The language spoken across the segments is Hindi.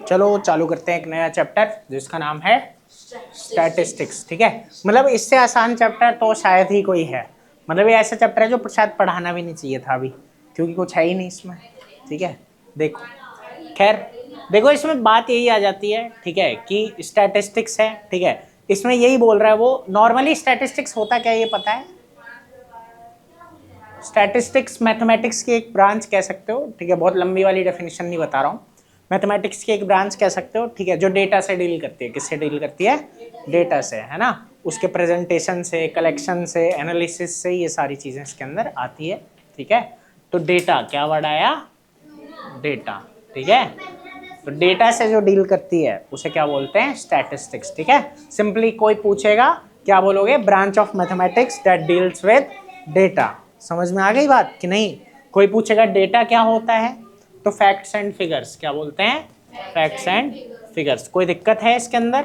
चलो चालू करते हैं एक नया चैप्टर जिसका नाम है स्टैटिस्टिक्स। ठीक है, मतलब इससे आसान चैप्टर तो शायद ही कोई है। मतलब ये ऐसा चैप्टर है जो शायद पढ़ाना भी नहीं चाहिए था अभी, क्योंकि कुछ है ही नहीं इसमें। ठीक है, देखो, खैर देखो, इसमें बात यही आ जाती है, ठीक है, कि स्टैटिस्टिक्स है। ठीक है, इसमें यही बोल रहा है वो। नॉर्मली स्टैटिस्टिक्स होता क्या है ये पता है? स्टैटिस्टिक्स मैथमेटिक्स की एक ब्रांच कह सकते हो। ठीक है, बहुत लंबी वाली डेफिनेशन नहीं बता रहा हूँ। मैथमेटिक्स की एक ब्रांच कह सकते हो। ठीक है, जो डेटा से डील करती है। किससे डील करती है? डेटा से, है ना। उसके प्रेजेंटेशन से, कलेक्शन से, एनालिसिस से, ये सारी चीजें इसके अंदर आती है। ठीक है, तो डेटा, क्या वर्ड आया? डेटा। ठीक है, तो डेटा से जो डील करती है उसे क्या बोलते हैं? स्टैटिस्टिक्स। ठीक है, सिंपली कोई पूछेगा क्या बोलोगे? Branch of mathematics that deals with data. समझ में आ गई बात कि नहीं? कोई पूछेगा डेटा क्या होता है, तो फैक्ट्स एंड फिगर्स। क्या बोलते हैं? Facts and figures. कोई दिक्कत है इसके अंदर?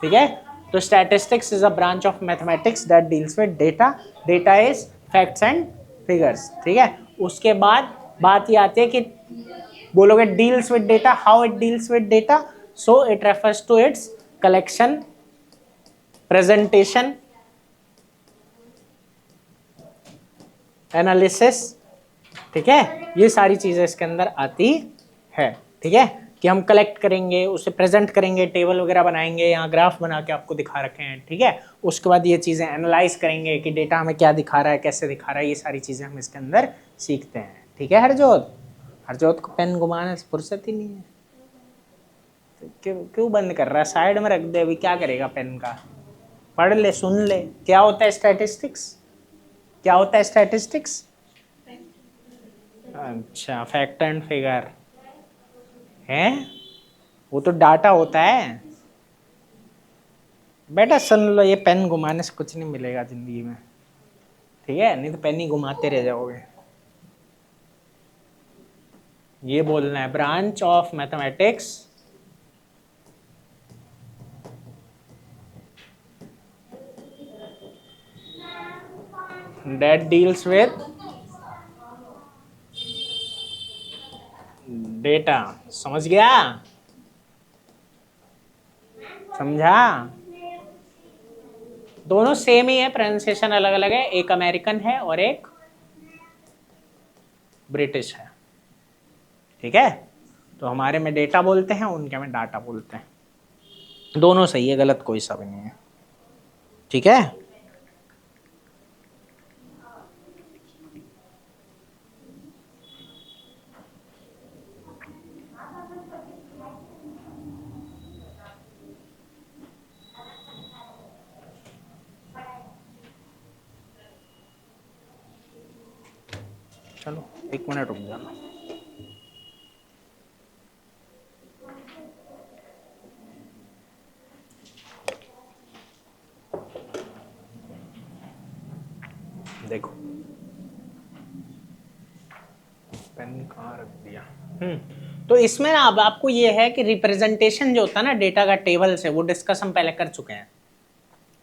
ठीक है, तो statistics is a branch of mathematics that deals with data. Data is facts and figures. ठीक है, उसके बाद बात ये आती है कि बोलोगे deals with data, how it deals with data? So it refers to its collection, presentation, analysis. ठीक है, ये सारी चीजें इसके अंदर आती है। ठीक है, कि हम कलेक्ट करेंगे, उसे प्रेजेंट करेंगे, टेबल वगैरह बनाएंगे, यहाँ ग्राफ बना के आपको दिखा रखे हैं। ठीक है, उसके बाद ये चीजें एनालाइज करेंगे कि डेटा हमें क्या दिखा रहा है, कैसे दिखा रहा है, ये सारी चीजें हम इसके अंदर सीखते हैं। ठीक है, हरजोत, हरजोत को पेन घुमाने से फुर्सत ही नहीं है, तो क्यों बंद कर रहा है? साइड में रख दे, अभी क्या करेगा पेन का? पढ़ ले, सुन ले। क्या होता है स्टैटिस्टिक्स? क्या होता है स्टैटिस्टिक्स? अच्छा, फैक्ट एंड फिगर है, वो तो डाटा होता है बेटा। सुन लो, ये पेन घुमाने से कुछ नहीं मिलेगा जिंदगी में। ठीक है, नहीं तो पेन ही घुमाते रह जाओगे। ये बोलना है branch of mathematics that deals with data. समझ गया? समझा? दोनों सेम ही है, प्रोनाउंसिएशन अलग अलग है। एक अमेरिकन है और एक ब्रिटिश है। ठीक है, तो हमारे में डेटा बोलते हैं, उनके में डाटा बोलते हैं। दोनों सही है, गलत कोई सा भी नहीं है। ठीक है, चलो 1 मिनट रुक जाना। देखो, पेन कहाँ रख दिया? तो इसमें ना अब आपको ये है कि रिप्रेजेंटेशन जो होता है ना डेटा का टेबल से, वो डिस्कस हम पहले कर चुके हैं।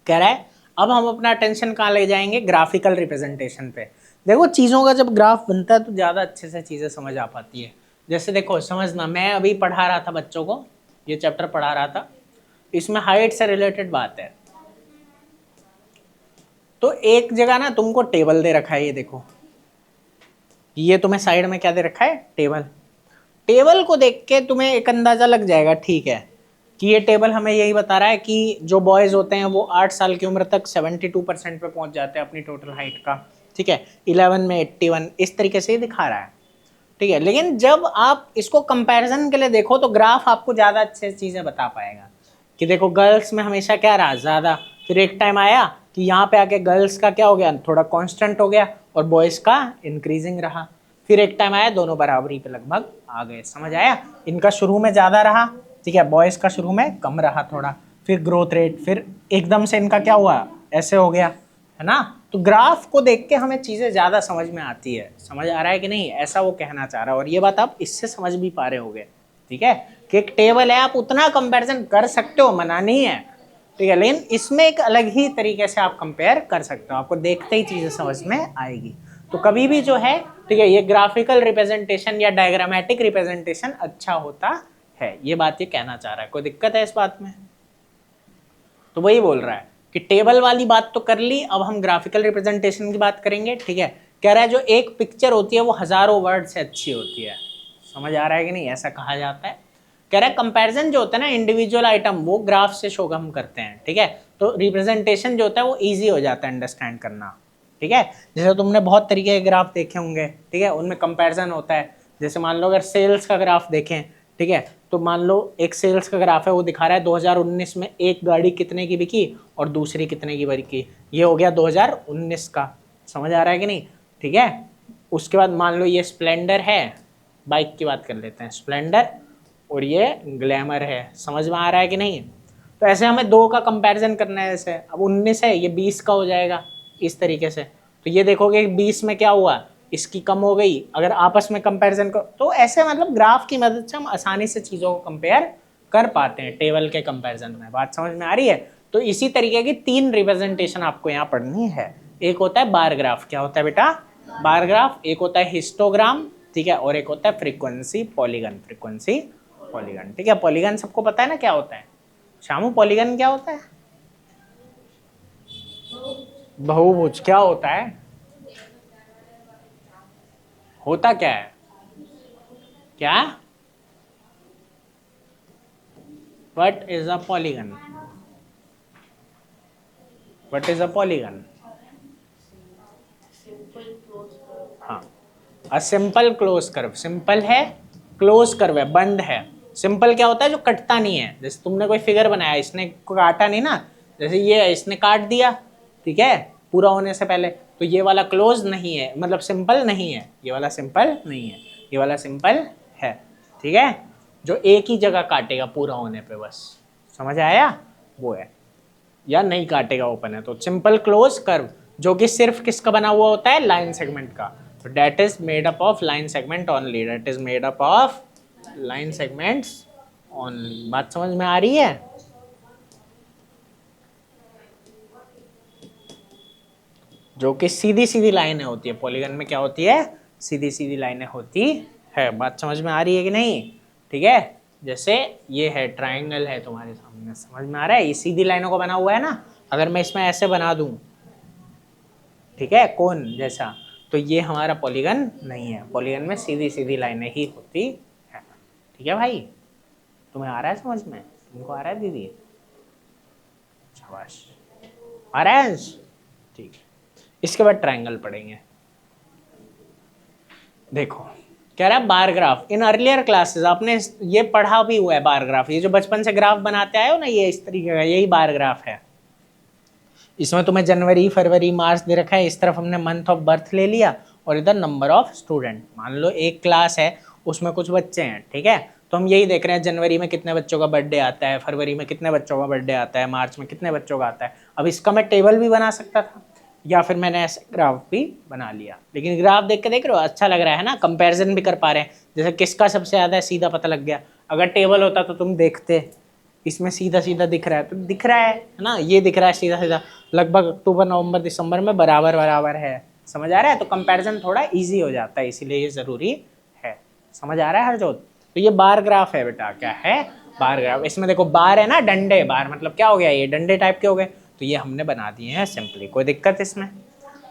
कह रहा है अब हम अपना अटेंशन कहाँ ले जाएंगे? ग्राफिकल रिप्रेजेंटेशन पे। देखो, चीज़ों का जब ग्राफ बनता है तो ज़्यादा अच्छे से चीज़ें समझ आ पाती है। जैसे देखो, समझना, मैं अभी पढ़ा रहा था बच्चों को, ये चैप्टर पढ़ा रहा था, इसमें हाइट से रिलेटेड बात है। तो एक जगह ना तुमको टेबल दे रखा है, ये देखो, ये तुम्हें साइड में क्या दे रखा है? टेबल। टेबल को देख के तुम्हें एक अंदाजा लग जाएगा, ठीक है, कि ये टेबल हमें यही बता रहा है कि जो बॉयज होते हैं वो 8 साल की उम्र तक 72% पे पहुंच जाते हैं अपनी टोटल हाइट का। ठीक है, 11 में 81, इस तरीके से ही दिखा रहा है। ठीक है, लेकिन जब आप इसको कंपैरिजन के लिए देखो तो ग्राफ आपको ज़्यादा अच्छे चीज़ें बता पाएगा कि देखो गर्ल्स में हमेशा क्या रहा? ज़्यादा। फिर एक टाइम आया कि यहाँ पे आके गर्ल्स का क्या हो गया? थोड़ा कांस्टेंट हो गया और बॉयज़ का इंक्रीजिंग रहा। फिर एक टाइम आया दोनों बराबरी पे लगभग आ गए। समझ आया? इनका शुरू में ज़्यादा रहा, ठीक है, बॉयज़ का शुरू में कम रहा थोड़ा, फिर ग्रोथ रेट, फिर एकदम से इनका क्या हुआ? ऐसे हो गया, है ना। तो ग्राफ को देख के हमें चीज़ें ज़्यादा समझ में आती है। समझ आ रहा है कि नहीं? ऐसा वो कहना चाह रहा है, और ये बात आप इससे समझ भी पा रहे होगे। ठीक है, कि एक टेबल है, आप उतना कंपैरिजन कर सकते हो, मना नहीं है, ठीक है, लेकिन इसमें एक अलग ही तरीके से आप कंपेयर कर सकते हो, आपको देखते ही चीज़ें समझ में आएगी। तो कभी भी जो है, ठीक है, ये ग्राफिकल रिप्रेजेंटेशन या डायग्रामेटिक रिप्रेजेंटेशन अच्छा होता है। ये बात ये कहना चाह रहा है, कोई दिक्कत है इस बात में? तो वही बोल रहा है कि टेबल वाली बात तो कर ली, अब हम ग्राफिकल रिप्रेजेंटेशन की बात करेंगे। ठीक है, कह रहा है जो एक पिक्चर होती है वो हजारों वर्ड से अच्छी होती है। समझ आ रहा है कि नहीं? ऐसा कहा जाता है। कह रहा है कंपैरिजन जो होता है ना इंडिविजुअल आइटम वो ग्राफ से शो हम करते हैं। ठीक है, तो रिप्रेजेंटेशन जो होता है वो ईजी हो जाता है अंडरस्टैंड करना। ठीक है, जैसे तुमने बहुत तरीके के ग्राफ देखे होंगे। ठीक है, उनमें कंपैरिजन होता है। जैसे मान लो अगर सेल्स का ग्राफ देखें, ठीक है, तो मान लो एक सेल्स का ग्राफ है, वो दिखा रहा है 2019 में एक गाड़ी कितने की बिकी और दूसरी कितने की बिकी। ये हो गया 2019 का। समझ आ रहा है कि नहीं? ठीक है, उसके बाद मान लो ये स्प्लेंडर है, बाइक की बात कर लेते हैं, स्प्लेंडर, और ये ग्लैमर है। समझ में आ रहा है कि नहीं? तो ऐसे हमें दो का कंपैरिजन करना है। जैसे अब 19 है, ये 20 का हो जाएगा इस तरीके से। तो ये देखोगे 20 में क्या हुआ, इसकी कम हो गई। अगर आपस में कंपैरिजन करो तो ऐसे मतलब ग्राफ की मदद से हम आसानी से चीज़ों को कंपेयर कर पाते हैं टेबल के कंपैरिजन में। बात समझ में आ रही है? तो इसी तरीके की 3 रिप्रेजेंटेशन आपको यहाँ पढ़नी है। एक होता है बार ग्राफ। क्या होता है बेटा? Bar graph. एक होता है हिस्टोग्राम, ठीक है, और एक होता है फ्रीक्वेंसी पॉलीगन। फ्रीक्वेंसी पॉलीगन, ठीक है। पॉलीगन सबको पता है ना क्या होता है? शामू, पॉलीगन क्या होता है? बहुभुज क्या होता है? होता क्या है? क्या? What is a polygon? What is a polygon? हाँ, a simple close curve. Simple है, क्लोज कर्व है, बंद है। सिंपल क्या होता है? जो कटता नहीं है। जैसे तुमने कोई फिगर बनाया, इसने काटा नहीं ना, जैसे ये है, इसने काट दिया, ठीक है, पूरा होने से पहले, तो ये वाला क्लोज नहीं है, मतलब सिंपल नहीं है। ये वाला सिंपल नहीं है, ये वाला सिंपल है। ठीक है, जो एक ही जगह काटेगा पूरा होने पे बस। समझ आया? वो है, या नहीं काटेगा ओपन है। तो सिंपल क्लोज कर्व जो कि सिर्फ किसका बना हुआ होता है? लाइन सेगमेंट का। तो that is made up of line segment only. That is made up of line segments only. बात समझ में आ रही है? जो कि सीधी सीधी लाइनें होती है। पॉलीगन में क्या होती है? सीधी सीधी लाइनें होती है। बात समझ में आ रही है कि नहीं? ठीक है, जैसे ये है ट्राइंगल है तुम्हारे सामने, समझ में आ रहा है? ये सीधी लाइनों का बना हुआ है ना। अगर मैं इसमें ऐसे बना दूं, ठीक है, कोन जैसा, तो ये हमारा पॉलीगन नहीं है। पॉलीगन में सीधी सीधी लाइनें ही होती है। ठीक है भाई, तुम्हें आ रहा है समझ में? तुमको आ रहा है दीदी? शाबाश, आ रहा है? ठीक है, इसके बाद ट्राइंगल पढ़ेंगे। देखो, कह रहा है bar graph. In earlier classes आपने ये पढ़ा भी हुआ है बार ग्राफ। ये जो बचपन से ग्राफ बनाते आए हो ना, ये इस तरीके का, यही बार ग्राफ है। इसमें तुम्हें जनवरी, फरवरी, मार्च दे रखा है। इस तरफ हमने मंथ ऑफ बर्थ ले लिया और इधर नंबर ऑफ स्टूडेंट। मान लो एक क्लास है, उसमें कुछ बच्चे हैं, ठीक है, तो हम यही देख रहे हैं जनवरी में कितने बच्चों का बर्थडे आता है, फरवरी में कितने बच्चों का बर्थडे आता है, मार्च में कितने बच्चों का आता है। अब इसका मैं टेबल भी बना सकता था, या फिर मैंने ऐसे ग्राफ भी बना लिया। लेकिन ग्राफ देख के देख रहे हो, अच्छा लग रहा है ना, कंपैरिजन भी कर पा रहे हैं। जैसे किसका सबसे ज़्यादा है सीधा पता लग गया। अगर टेबल होता तो तुम देखते, इसमें सीधा सीधा दिख रहा है, तो दिख रहा है ना, ये दिख रहा है सीधा सीधा, लगभग अक्टूबर, नवंबर, दिसंबर में बराबर बराबर है। समझ आ रहा है? तो कंपैरिजन थोड़ा इजी हो जाता है, इसीलिए ये ज़रूरी है। समझ आ रहा है हरजोत? तो ये बार ग्राफ है बेटा। क्या है? Bar graph. इसमें देखो बार है ना, डंडे। बार मतलब क्या हो गया? ये डंडे टाइप के हो गए। तो ये हमने बना दिए हैं सिंपली। कोई दिक्कत इसमें?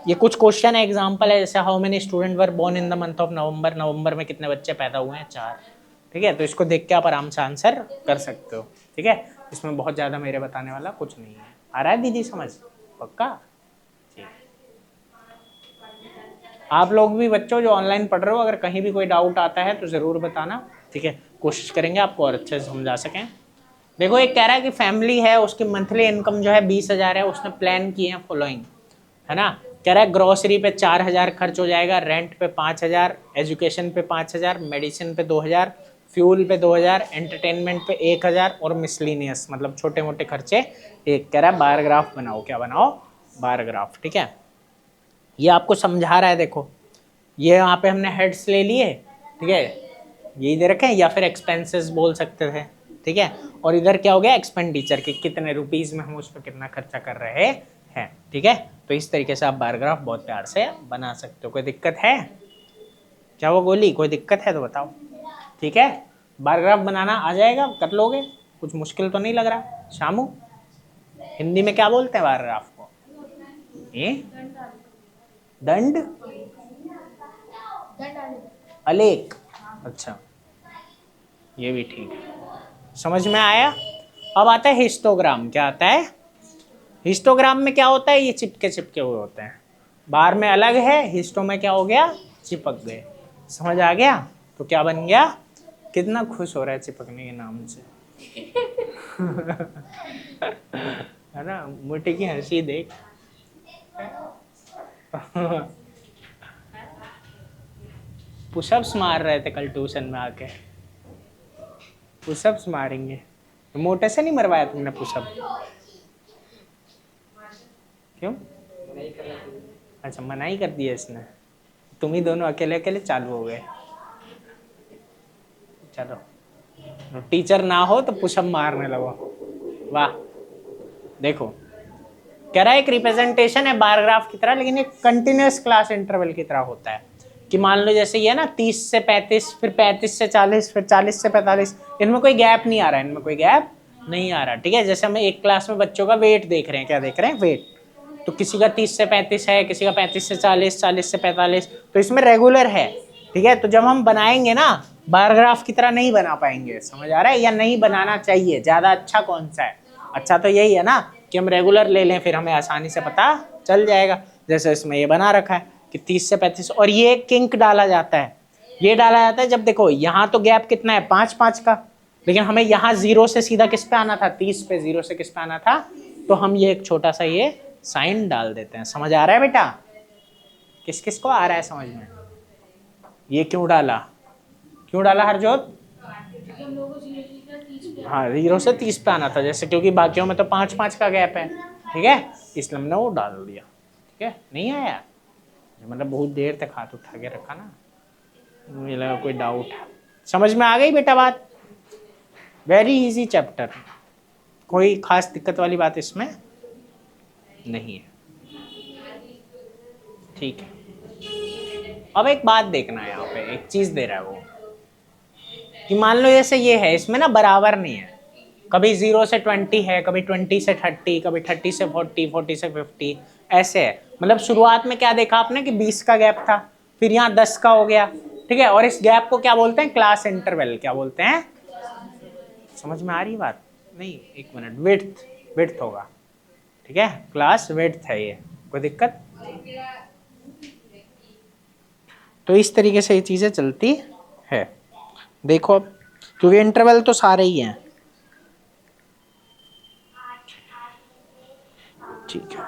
ये कुछ क्वेश्चन है, एग्जाम्पल है। जैसे how many student were born in the month of November. नवंबर में कितने बच्चे पैदा हुए हैं? 4। ठीक है, तो इसको देख के आप आराम से आंसर कर सकते हो। ठीक है, इसमें बहुत ज़्यादा मेरे बताने वाला कुछ नहीं है। आ रहा है दीदी समझ? पक्का? ठीक। आप लोग भी बच्चों जो ऑनलाइन पढ़ रहे हो, अगर कहीं भी कोई डाउट आता है तो ज़रूर बताना। ठीक है, कोशिश करेंगे आपको और अच्छे से समझा सकें। देखो, एक कह रहा है कि फैमिली है, उसकी मंथली इनकम जो है 20,000 है। उसने प्लान किए हैं फॉलोइंग, है ना। कह रहा है ग्रोसरी पे 4,000 खर्च हो जाएगा, रेंट पे 5,000, एजुकेशन पे 5,000, मेडिसिन पे 2,000, फ्यूल पे 2,000, एंटरटेनमेंट पे 1,000 और मिसलिनियस मतलब छोटे मोटे खर्चे एक। कह रहा है बार ग्राफ बनाओ। क्या बनाओ? Bar graph. ठीक है, ये आपको समझा रहा है। देखो, ये यहाँ पे हमने हेड्स ले लिए, ठीक है, यही दे रखे हैं, या फिर एक्सपेंसेस बोल सकते थे। ठीक है, और इधर क्या हो गया? एक्सपेंडिचर की कितने रुपीस में हम उस पर कितना खर्चा कर रहे हैं। ठीक है, तो इस तरीके से आप बार ग्राफ बहुत प्यार से बना सकते हो। कोई दिक्कत है? क्या वो गोली? कोई दिक्कत है तो बताओ। ठीक है, बार ग्राफ बनाना आ जाएगा, कर लोगे? कुछ मुश्किल तो नहीं लग रहा? शामू, हिंदी में क्या बोलते हैं बार ग्राफ को? ये दंड अलेख। अच्छा, ये भी ठीक है, समझ में आया। अब आता है हिस्टोग्राम। क्या आता है? हिस्टोग्राम में क्या होता है? ये चिपके चिपके हुए होते हैं, बार में अलग है, हिस्टो में क्या हो गया? चिपक गए। समझ आ गया? तो क्या बन गया? कितना खुश हो रहा है चिपकने के नाम से। है ना? मोटे की हंसी देख। पुशअप्स मार रहे थे कल ट्यूशन में आके। पुशअप्स मारेंगे। मोटे से नहीं मरवाया तुमने पुशअप? क्यों? अच्छा, मनाही कर दिया इसने। तुम ही दोनों अकेले अकेले चालू हो गए। चलो, टीचर ना हो तो पुशअप मारने लगो। वाह, देखो कह रहा है एक रिप्रेजेंटेशन है बार ग्राफ की तरह, लेकिन एक कंटिन्यूअस क्लास इंटरवल की तरह होता है। कि मान लो जैसे ये ना 30 से 35, फिर 35 से 40, फिर 40 से 45, इनमें कोई गैप नहीं आ रहा है, इनमें कोई गैप नहीं आ रहा। ठीक है, जैसे हम एक क्लास में बच्चों का वेट देख रहे हैं, क्या देख रहे हैं? वेट। तो किसी का 30 से 35 है, किसी का 35 से 40, 40 से 45, तो इसमें रेगुलर है। ठीक है, तो जब हम बनाएंगे ना बार ग्राफ की तरह नहीं बना पाएंगे। समझ आ रहा है? या नहीं बनाना चाहिए। ज्यादा अच्छा कौन सा है? अच्छा तो यही है ना कि हम रेगुलर ले लें, फिर हमें आसानी से पता चल जाएगा। जैसे इसमें ये बना रखा है कि 30 से 35, और ये किंक डाला जाता है। ये डाला जाता है जब देखो यहाँ तो गैप कितना है? 5-5 का, लेकिन हमें यहाँ 0 से सीधा किस पे आना था? 30 पे। 0 से किस पे आना था? तो हम ये एक छोटा सा ये साइन डाल देते हैं। समझ आ रहा है बेटा? किस किस को आ रहा है समझ में? ये क्यों डाला? क्यों डाला हरजोत? हाँ, 0 से 30 पे आना था जैसे, क्योंकि बाकियों में तो 5-5 का गैप है। ठीक है, इसलिए हमने वो डाल दिया। ठीक है, नहीं आया? मतलब बहुत देर तक हाथ उठा के रखा ना, मुझे लगा कोई डाउट। समझ में आ गई बेटा बात? वेरी इजी चैप्टर, कोई खास दिक्कत वाली बात इसमें नहीं है। ठीक है, अब एक बात देखना है, यहाँ पे एक चीज दे रहा है वो, कि मान लो जैसे ये है, इसमें ना बराबर नहीं है। कभी 0 से 20 है, कभी 20 से 30, कभी 30 से 40, 40 से 50, ऐसे है। मतलब शुरुआत में क्या देखा आपने कि 20 का गैप था, फिर यहाँ 10 का हो गया। ठीक है, और इस गैप को क्या बोलते हैं? Class interval. क्या बोलते हैं? समझ में आ रही बात? नहीं, एक मिनट, विड्थ, विड्थ होगा। ठीक है, क्लास विड्थ है ये। कोई दिक्कत? तो इस तरीके से ये चीजें चलती है। देखो अब, क्योंकि इंटरवल तो सारे ही हैं। ठीक है,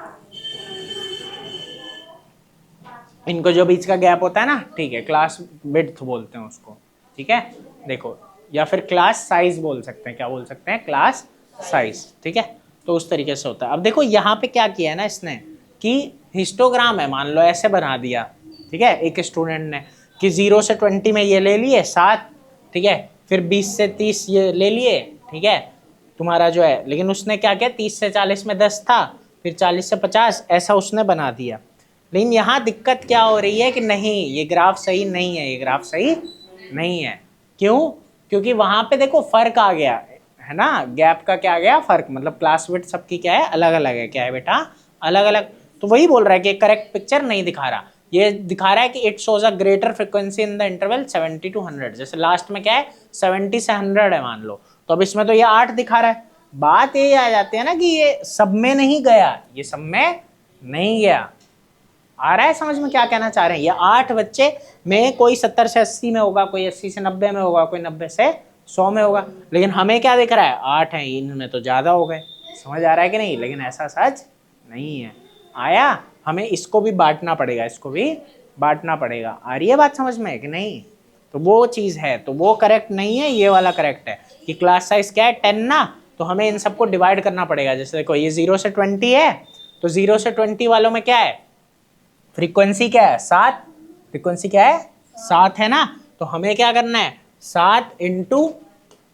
इनको जो बीच का गैप होता है ना, ठीक है, क्लास विड्थ बोलते हैं उसको। ठीक है, देखो, या फिर क्लास साइज बोल सकते हैं। क्या बोल सकते हैं? Class size. ठीक है, तो उस तरीके से होता है। अब देखो यहाँ पे क्या किया है ना इसने, कि हिस्टोग्राम है, मान लो ऐसे बना दिया। ठीक है, एक स्टूडेंट ने कि 0 से 20 में ये ले लिए 7, ठीक है, फिर 20 से 30 ये ले लिए। ठीक है, तुम्हारा जो है, लेकिन उसने क्या किया, 30 से 40 में 10 था, फिर 40 से 50, ऐसा उसने बना दिया। लेकिन यहाँ दिक्कत क्या हो रही है कि नहीं, ये ग्राफ सही नहीं है, ये ग्राफ सही नहीं है। क्यों? क्योंकि वहां पे देखो फर्क आ गया है ना, गैप का क्या आ गया? फर्क। मतलब क्लास विड्थ सबकी क्या है? अलग अलग है। क्या है बेटा? अलग अलग। तो वही बोल रहा है कि करेक्ट पिक्चर नहीं दिखा रहा। ये दिखा रहा है कि it shows a greater frequency in the interval 70 to 100। जैसे लास्ट में क्या है? 70 से 100 है मान लो, तो अब इसमें तो ये 8 दिखा रहा है। बात ये आ जाती है ना कि ये सब में नहीं गया, ये सब में नहीं गया। आ रहा है समझ में क्या कहना चाह रहे हैं? ये 8 बच्चे में कोई 70 से 80 में होगा, कोई 80 से 90 में होगा, कोई 90 से 100 में होगा, लेकिन हमें क्या दिख रहा है? 8 है, इनमें तो ज्यादा हो गए। समझ आ रहा है कि नहीं? लेकिन ऐसा सच नहीं है। आया? हमें इसको भी बांटना पड़ेगा, इसको भी बांटना पड़ेगा। आ रही है बात समझ में कि नहीं? तो वो चीज है, तो वो करेक्ट नहीं है, ये वाला करेक्ट है। कि क्लास साइज क्या है? 10 ना, तो हमें इन सबको डिवाइड करना पड़ेगा। जैसे देखो ये 0 से 20 है, तो 0 से 20 वालों में क्या है? फ्रीक्वेंसी क्या है? 7। फ्रीक्वेंसी क्या है? 7 है ना, तो हमें क्या करना है? 7 इंटू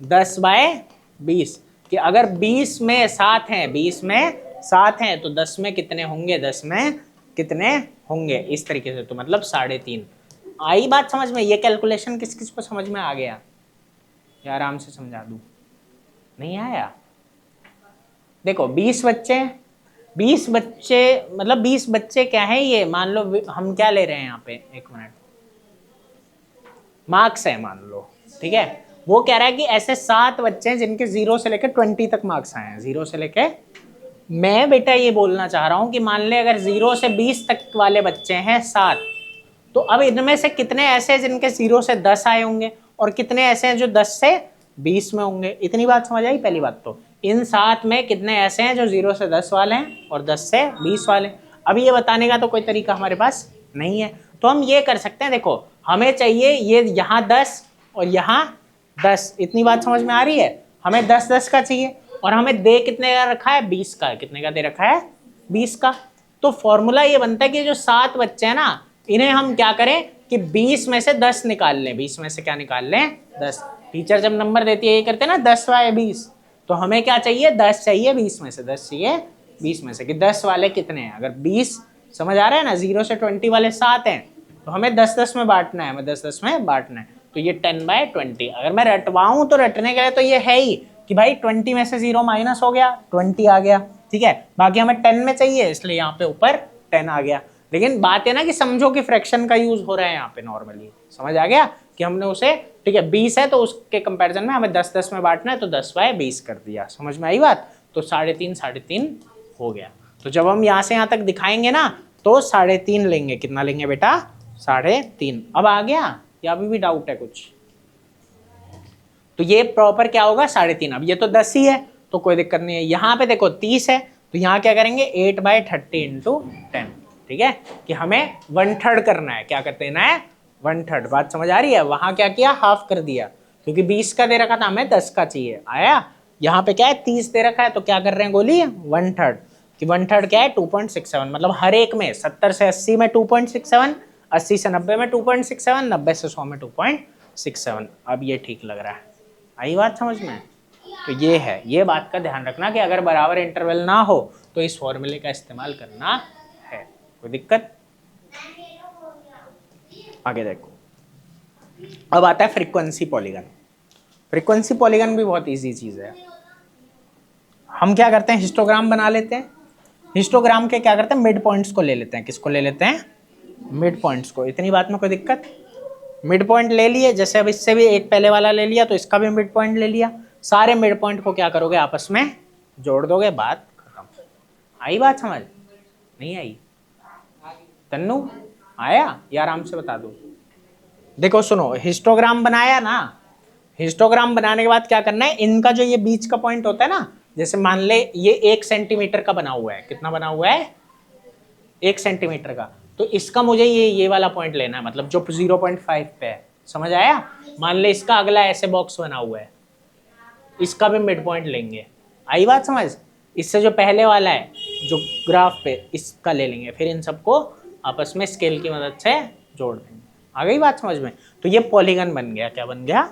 10/20, कि अगर 20 में 7 हैं, 20 में 7 हैं, तो 10 में कितने होंगे? 10 में कितने होंगे? इस तरीके से, तो मतलब 3.5। आई बात समझ में? ये कैलकुलेशन किस किस को समझ में आ गया? या आराम से समझा दूं? नहीं आया? देखो 20 बच्चे, 20 बच्चे मतलब 20 बच्चे क्या है ये, मान लो हम क्या ले रहे हैं यहाँ पे, एक मिनट, मार्क्स है मान लो, ठीक है। वो कह रहा है कि ऐसे 7 बच्चे हैं जिनके 0 से लेकर 20 तक मार्क्स आए हैं, 0 से लेकर। मैं बेटा ये बोलना चाह रहा हूं कि मान ले अगर 0 से 20 तक वाले बच्चे हैं 7, तो अब इनमें से कितने ऐसे हैं जिनके 0 से 10 आए होंगे, और कितने ऐसे हैं जो 10 से 20 में होंगे। इतनी बात समझ आई? पहली बात तो इन 7 में कितने ऐसे हैं जो 0 से 10 वाले हैं और 10 से 20 वाले। अब ये बताने का तो कोई तरीका हमारे पास नहीं है, तो हम ये कर सकते हैं, देखो हमें चाहिए ये यहाँ 10 और यहाँ 10, इतनी बात समझ में आ रही है? हमें 10-10 का चाहिए, और हमें दे कितने का रखा है? 20 का। कितने का दे रखा है? 20 का। तो फॉर्मूला ये बनता है कि जो 7 बच्चे हैं ना, इन्हें हम क्या करें कि 20 में से 10 निकाल लें। 20 में से क्या निकाल लें? 10। टीचर जब नंबर देती है ये करते हैं ना 10/20, तो हमें क्या चाहिए? 10 चाहिए 20 में से, 10 चाहिए 20 में से, कि 10 वाले कितने हैं। अगर 20 समझ आ रहा है ना, 0 से 20 वाले 7 हैं, तो हमें 10-10 में बांटना है, हमें 10-10 में बांटना है, तो ये 10/20। अगर मैं रटवाऊं तो रटने के लिए तो ये है ही कि भाई 20 में से 0 माइनस हो गया, 20 आ गया, ठीक है। बाकी हमें 10 में चाहिए, इसलिए यहाँ पे ऊपर 10 आ गया। लेकिन बात है ना कि समझो कि फ्रैक्शन का यूज हो रहा है यहाँ पे नॉर्मली, समझ आ गया कि हमने उसे, ठीक है 20 है तो उसके कंपैरिजन में हमें 10-10 में बांटना है, तो 10/20 कर दिया। समझ में आई बात? तो 3.5 हो गया। तो जब हम यहाँ से यहाँ तक दिखाएंगे ना तो 3.5 लेंगे। कितना लेंगे बेटा? 3.5। अब आ गया या अभी भी डाउट है कुछ? तो ये प्रॉपर क्या होगा? 3.5। अब ये तो 10 ही है तो कोई दिक्कत नहीं है। यहाँ पे देखो 30 है, तो यहाँ क्या करेंगे? 8/30 × 10, ठीक है, कि हमें 1/3 करना है। क्या करते हैं? 1/3। बात समझ आ रही है? वहां क्या किया? हाफ कर दिया, क्योंकि 20 का दे रखा था, हमें 10 का चाहिए। आया? यहाँ पे क्या है? 30 दे रखा है, तो क्या कर रहे हैं गोली? 1/3। कि 1/3 क्या है? 2.67। मतलब हर एक में 70 से 80 में 2.67, 80 से 90 में 2.67, 90 से 100 में 2.67। अब ये ठीक लग रहा है? आई बात समझ में? तो ये है, ये बात का ध्यान रखना कि अगर बराबर इंटरवल ना हो तो इस फॉर्मूले का इस्तेमाल करना है। कोई दिक्कत? आगे देखो, अब आता है फ्रीक्वेंसी पॉलीगन। फ्रीक्वेंसी पॉलीगन भी बहुत इजी चीज है। हम क्या करते हैं? हिस्टोग्राम बना लेते हैं। हिस्टोग्राम के क्या करते हैं? मिड पॉइंट्स को ले लेते हैं। किसको ले लेते हैं? मिड पॉइंट्स को। इतनी बात में कोई दिक्कत? मिड पॉइंट ले लिए, जैसे अब इससे भी एक पहले वाला ले लिया तो इसका भी मिड पॉइंट ले लिया। सारे मिड पॉइंट को क्या करोगे? आपस में जोड़ दोगे, बात खत्म। आई बात समझ? नहीं आई? तन्नू आया या आराम से बता दूं? देखो सुनो, हिस्टोग्राम बनाया ना, हिस्टोग्राम बनाने के बाद क्या करना है? इनका जो ये बीच का पॉइंट होता है ना, जैसे मान ले ये 1 सेंटीमीटर का बना हुआ है। कितना बना हुआ है? 1 सेंटीमीटर का। तो इसका मुझे ये वाला पॉइंट लेना है, मतलब जो 0.5 पे है। समझ आया? मान ले इसका अगला ऐसे बॉक्स बना हुआ है, इसका भी मिड पॉइंट लेंगे। आई बात समझ? इससे जो पहले वाला है जो ग्राफ पे, इसका ले लेंगे, फिर इन सबको आपस में स्केल की मदद से जोड़ देंगे। आ गई बात समझ में? तो ये पॉलीगन बन गया। क्या बन गया?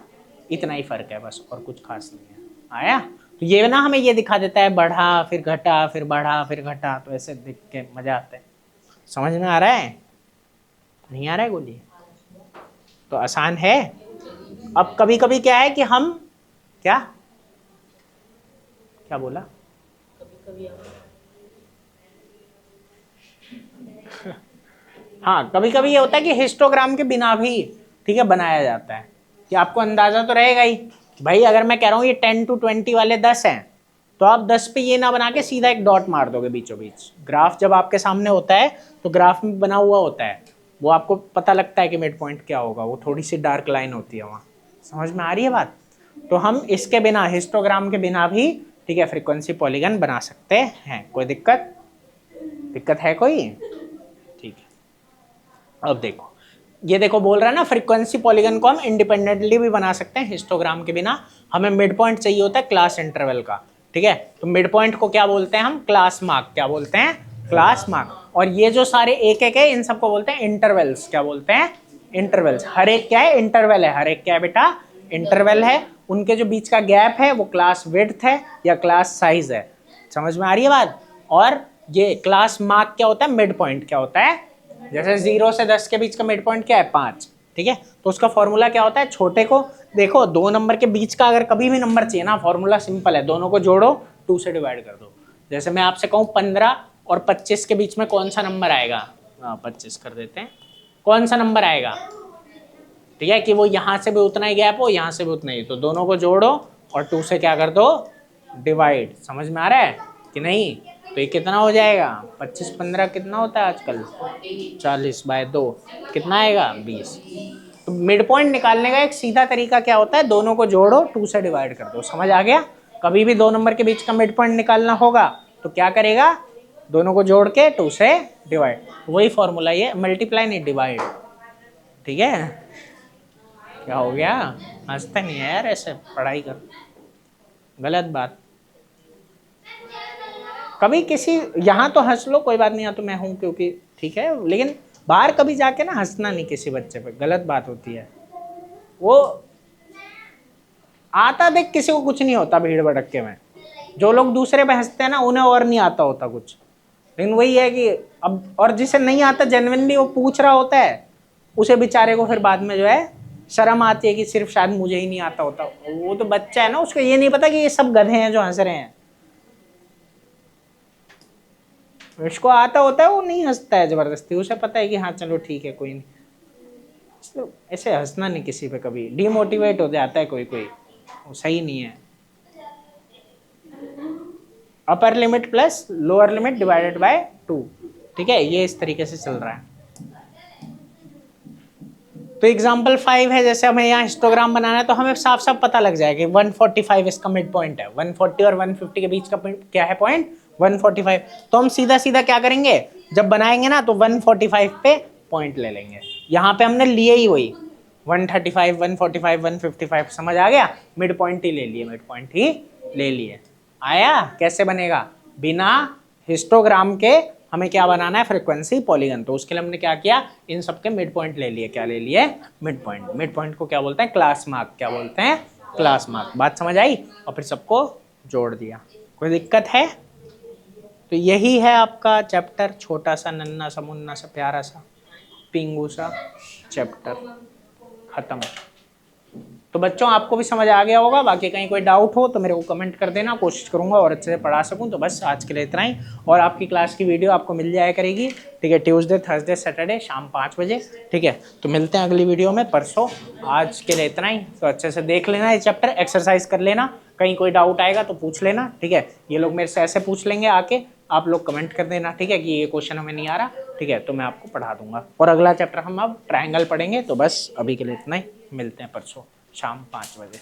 इतना ही फर्क है बस, और कुछ खास नहीं है। आया? तो ये ना हमें ये दिखा देता है बढ़ा फिर घटा फिर बढ़ा फिर घटा, तो ऐसे देख के मजा आता है। समझ में आ रहा है? नहीं आ रहा है गोली? तो आसान है। अब कभी कभी क्या है कि हम क्या क्या बोला? हाँ, कभी कभी ये होता है कि हिस्टोग्राम के बिना भी, ठीक है, बनाया जाता है। कि आपको अंदाजा तो रहेगा ही भाई, अगर मैं कह रहा हूँ ये 10 to 20 वाले 10 हैं, तो आप 10 पे ये ना बना के सीधा एक डॉट मार दोगे बीचों बीच। ग्राफ जब आपके सामने होता है तो ग्राफ में बना हुआ होता है, वो आपको पता लगता है कि मिड पॉइंट क्या होगा, वो थोड़ी सी डार्क लाइन होती है वहाँ। समझ में आ रही है बात? तो हम इसके बिना, हिस्टोग्राम के बिना भी, ठीक है, फ्रीक्वेंसी पॉलीगन बना सकते हैं। कोई दिक्कत? दिक्कत है कोई? ठीक है। अब देखो, ये देखो बोल रहा है ना, फ्रीक्वेंसी पॉलीगन को हम इंडिपेंडेंटली भी बना सकते हैं हिस्टोग्राम के बिना। हमें मिड पॉइंट चाहिए होता है क्लास इंटरवल का, ठीक है। तो मिड पॉइंट को क्या बोलते हैं हम? Class mark. क्या बोलते हैं? Class mark. और ये जो सारे एक एक है, इन सबको बोलते हैं इंटरवल्स। क्या बोलते हैं? इंटरवल्स। हर एक क्या है? इंटरवल है। हर एक क्या है बेटा? इंटरवल है। उनके जो बीच का गैप है वो क्लास विड्थ है या क्लास साइज है। समझ में आ रही है बात? और ये क्लास मार्क क्या होता है? मिड पॉइंट क्या होता है? जैसे 0 से 10 के बीच का मिड पॉइंट क्या है? 5, ठीक है। तो उसका फॉर्मूला क्या होता है? छोटे को देखो 2 नंबर के बीच का अगर कभी भी नंबर चाहिए ना, फॉर्मूला सिंपल है, दोनों को जोड़ो 2 से डिवाइड कर दो। जैसे मैं आपसे कहूँ 15 और 25 के बीच में कौन सा नंबर आएगा, 25 कर देते हैं, कौन सा नंबर आएगा, ठीक है, कि वो यहाँ से भी उतना ही गैप हो, यहाँ से भी उतना ही, तो दोनों को जोड़ो और 2 से क्या कर दो, डिवाइड। समझ में आ रहा है कि नहीं? तो ये कितना हो जाएगा, 25 15 कितना होता है आजकल, 40/2 कितना आएगा, 20। तो मिड पॉइंट निकालने का एक सीधा तरीका क्या होता है, दोनों को जोड़ो 2 से डिवाइड कर दो। समझ आ गया? कभी भी 2 नंबर के बीच का मिड पॉइंट निकालना होगा तो क्या करेगा, दोनों को जोड़ के 2 से डिवाइड, वही फॉर्मूला ये, मल्टीप्लाई नहीं डिवाइड। ठीक है, क्या हो गया, हंसता नहीं है यार, ऐसे पढ़ाई कर, गलत बात। कभी किसी यहाँ तो हंस लो कोई बात नहीं, यहाँ तो मैं हूँ क्योंकि ठीक है, लेकिन बाहर कभी जाके ना हंसना नहीं किसी बच्चे पे, गलत बात होती है। वो आता देख किसी को कुछ नहीं होता भीड़ भड़क्के में, जो लोग दूसरे पे हंसते हैं ना उन्हें और नहीं आता होता कुछ, लेकिन वही है कि अब, और जिसे नहीं आता जेन्युइनली वो पूछ रहा होता है, उसे बेचारे को फिर बाद में जो है शर्म आती है कि सिर्फ शायद मुझे ही नहीं आता होता। वो तो बच्चा है ना, उसको ये नहीं पता कि ये सब गधे हैं जो हंस रहे हैं। इसको आता होता है, वो नहीं हंसता है जबरदस्ती, उसे पता है कि हाँ चलो ठीक है कोई नहीं। तो ऐसे हंसना नहीं किसी पे, कभी डिमोटिवेट हो जाता है कोई कोई, वो सही नहीं है। Upper limit plus lower limit divided by 2, ठीक है, ये इस तरीके से चल रहा है। तो एग्जाम्पल 5 है, जैसे हमें यहाँ हिस्टोग्राम बनाना है तो हमें साफ साफ पता लग जाएगा कि 145 इसका मिड पॉइंट है, 140 और 150 के बीच का क्या है पॉइंट, 145। तो हम सीधा सीधा क्या करेंगे, जब बनाएंगे ना तो 145 पे पॉइंट ले लेंगे। यहाँ पे हमने लिए ही वही 135, 145, 155, समझ आ गया, मिड पॉइंट ही ले लिए, मिड पॉइंट ही ले लिए। आया कैसे बनेगा, बिना हिस्टोग्राम के हमें क्या बनाना है, फ्रीक्वेंसी पॉलीगन। तो उसके लिए हमने क्या किया, इन सबके मिड पॉइंट ले लिए, क्या ले लिए, मिड पॉइंट। मिड पॉइंट को क्या बोलते हैं, क्लास मार्क, क्या बोलते हैं, क्लास मार्क। बात समझ आई? और फिर सबको जोड़ दिया। कोई दिक्कत है? तो यही है आपका चैप्टर, छोटा सा नन्ना सा मुन्ना सा प्यारा सा पिंगू सा चैप्टर, खत्म। तो बच्चों आपको भी समझ आ गया होगा, बाकी कहीं कोई डाउट हो तो मेरे को कमेंट कर देना, कोशिश करूंगा और अच्छे से पढ़ा सकूं। तो बस आज के लिए इतना ही, और आपकी क्लास की वीडियो आपको मिल जाया करेगी, ठीक है, ट्यूसडे थर्सडे सैटरडे शाम 5 बजे, ठीक है। तो मिलते हैं अगली वीडियो में परसों, आज के लिए इतना ही। तो अच्छे से देख लेना ये चैप्टर, एक्सरसाइज कर लेना, कहीं कोई डाउट आएगा तो पूछ लेना, ठीक है। ये लोग मेरे से ऐसे पूछ लेंगे आके, आप लोग कमेंट कर देना, ठीक है, कि ये क्वेश्चन हमें नहीं आ रहा, ठीक है, तो मैं आपको पढ़ा दूंगा। और अगला चैप्टर हम अब ट्रायंगल पढ़ेंगे। तो बस अभी के लिए इतना ही, मिलते हैं परसों शाम 5 बजे।